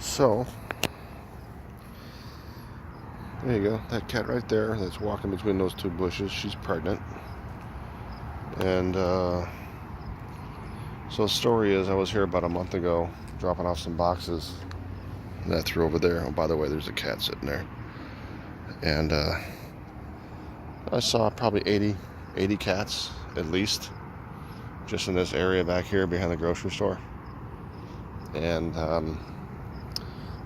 So, there you go. That cat right there that's walking between those two bushes, she's pregnant. And so the story is, I was here about a month ago dropping off some boxes that I threw over there. Oh, by the way, there's a cat sitting there. And I saw probably 80 cats at least just in this area back here behind the grocery store. And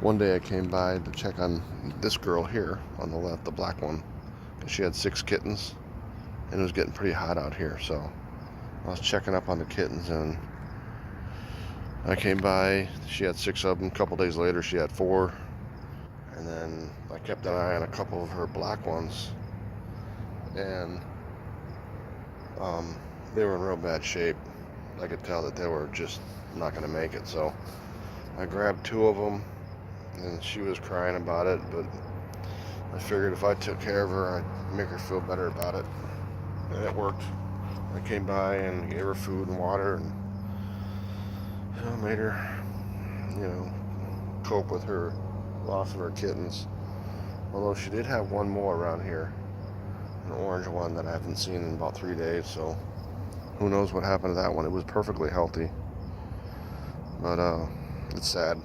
one day I came by to check on this girl here on the left, the black one. She had 6 kittens, and it was getting pretty hot out here, so I was checking up on the kittens, and I came by. She had 6 of them. A couple days later, she had 4, and then I kept an eye on a couple of her black ones, and they were in real bad shape. I could tell that they were just not going to make it, so I grabbed 2 of them, and she was crying about it, but I figured if I took care of her, I'd make her feel better about it, and it worked. I came by and gave her food and water, and made her, cope with her loss of her kittens. Although she did have one more around here, an orange one that I haven't seen in about 3 days, so who knows what happened to that one. It was perfectly healthy, but it's sad.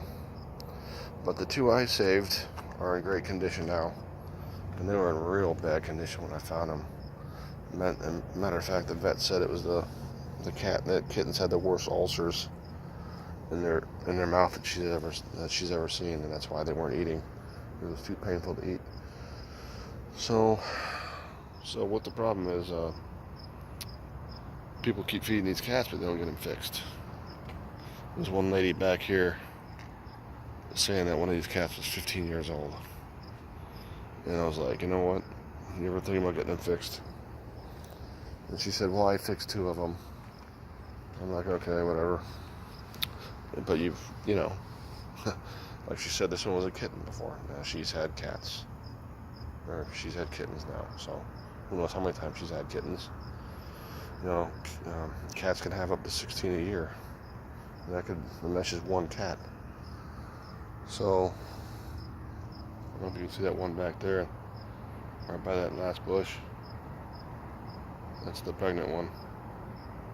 But the 2 I saved are in great condition now, and they were in real bad condition when I found them. Matter of fact, the vet said it was the kittens had the worst ulcers in their mouth that she's ever seen, and that's why they weren't eating. It was too painful to eat. So what the problem is, people keep feeding these cats, but they don't get them fixed. There's one lady back here saying that one of these cats was 15 years old, and I was like, you know what? You ever think about getting them fixed? And she said, well, I fixed 2 of them. I'm like, okay, whatever. But like she said, this one was a kitten before. Now she's had cats. Or she's had kittens now. So who knows how many times she's had kittens. Cats can have up to 16 a year. And that's just one cat. So, I don't know if you can see that one back there, right by that last bush. That's the pregnant one.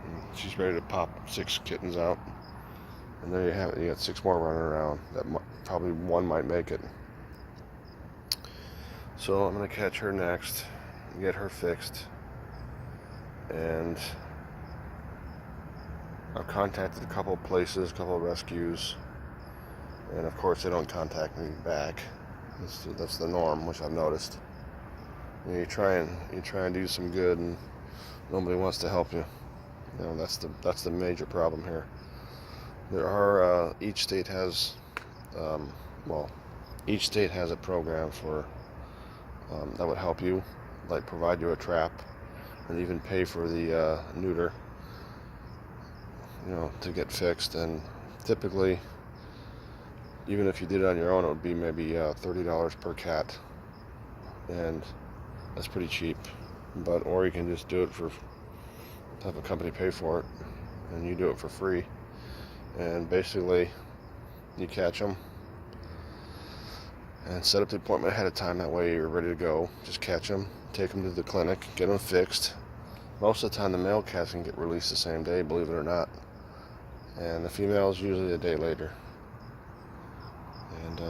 And she's ready to pop 6 kittens out. And there you have it. You got 6 more running around. Probably one might make it. So I'm going to catch her next and get her fixed. And I've contacted a couple of places, a couple of rescues. And of course they don't contact me back. That's the norm, which I've noticed. You try and do some good, and nobody wants to help you. That's the major problem here. There are each state has a program for that would help you, like provide you a trap, and even pay for the neuter, to get fixed. And typically, even if you did it on your own, it would be maybe $30 per cat, and that's pretty cheap. Or you can just do it have a company pay for it, and you do it for free. And basically, you catch them and set up the appointment ahead of time. That way you're ready to go. Just catch them, take them to the clinic, get them fixed. Most of the time the male cats can get released the same day, believe it or not. And the female is usually a day later. And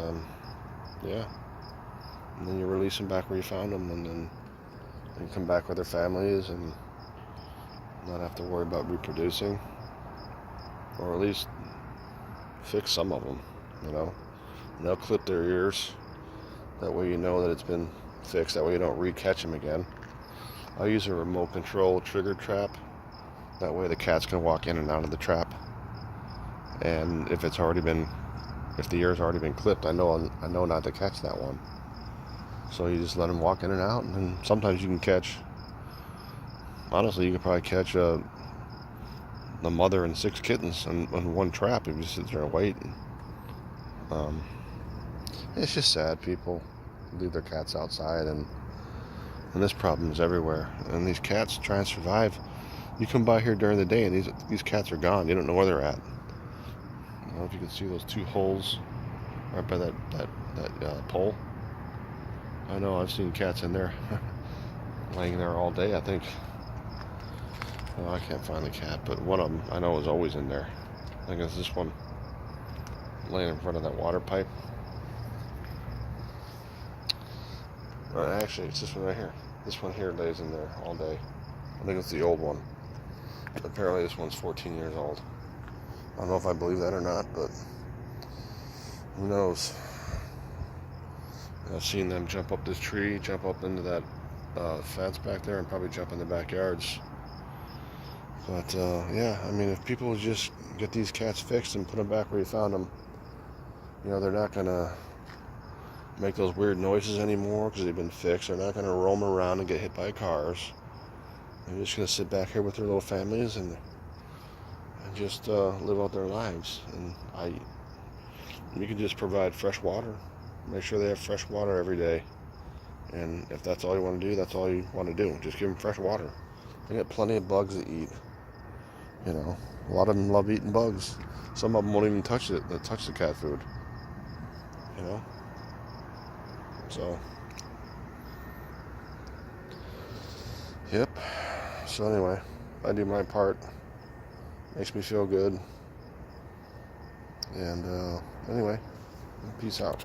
and then you release them back where you found them, and then they can come back with their families and not have to worry about reproducing, or at least fix some of them. And they'll clip their ears. That way you know that it's been fixed. That way you don't re-catch them again. I use a remote control trigger trap. That way the cats can walk in and out of the trap. And if the ear's already been clipped, I know not to catch that one. So you just let them walk in and out, and then sometimes you can catch. Honestly, you could probably catch the mother and 6 kittens in one trap if you just sit there and wait. It's just sad. People leave their cats outside, and this problem is everywhere. And these cats try and survive. You come by here during the day, and these cats are gone. You don't know where they're at. I don't know if you can see those 2 holes right by that pole. I know I've seen cats in there laying there all day. I think. Well, I can't find the cat, but one of them I know is always in there. I think it's this one laying in front of that water pipe. Actually, it's this one right here. This one here lays in there all day. I think it's the old one. Apparently this one's 14 years old. I don't know if I believe that or not, but who knows? I've seen them jump up this tree, jump up into that fence back there, and probably jump in the backyards. But yeah, I mean, if people just get these cats fixed and put them back where you found them, you know, they're not gonna make those weird noises anymore because they've been fixed. They're not gonna roam around and get hit by cars. They're just gonna sit back here with their little families and just live out their lives. And you can just provide fresh water. Make sure they have fresh water every day. And if that's all you want to do, that's all you want to do. Just give them fresh water. They get plenty of bugs to eat. You know, a lot of them love eating bugs. Some of them won't even touch it. They touch the cat food. You know. So. Yep. So anyway, I do my part. Makes me feel good. And anyway, peace out.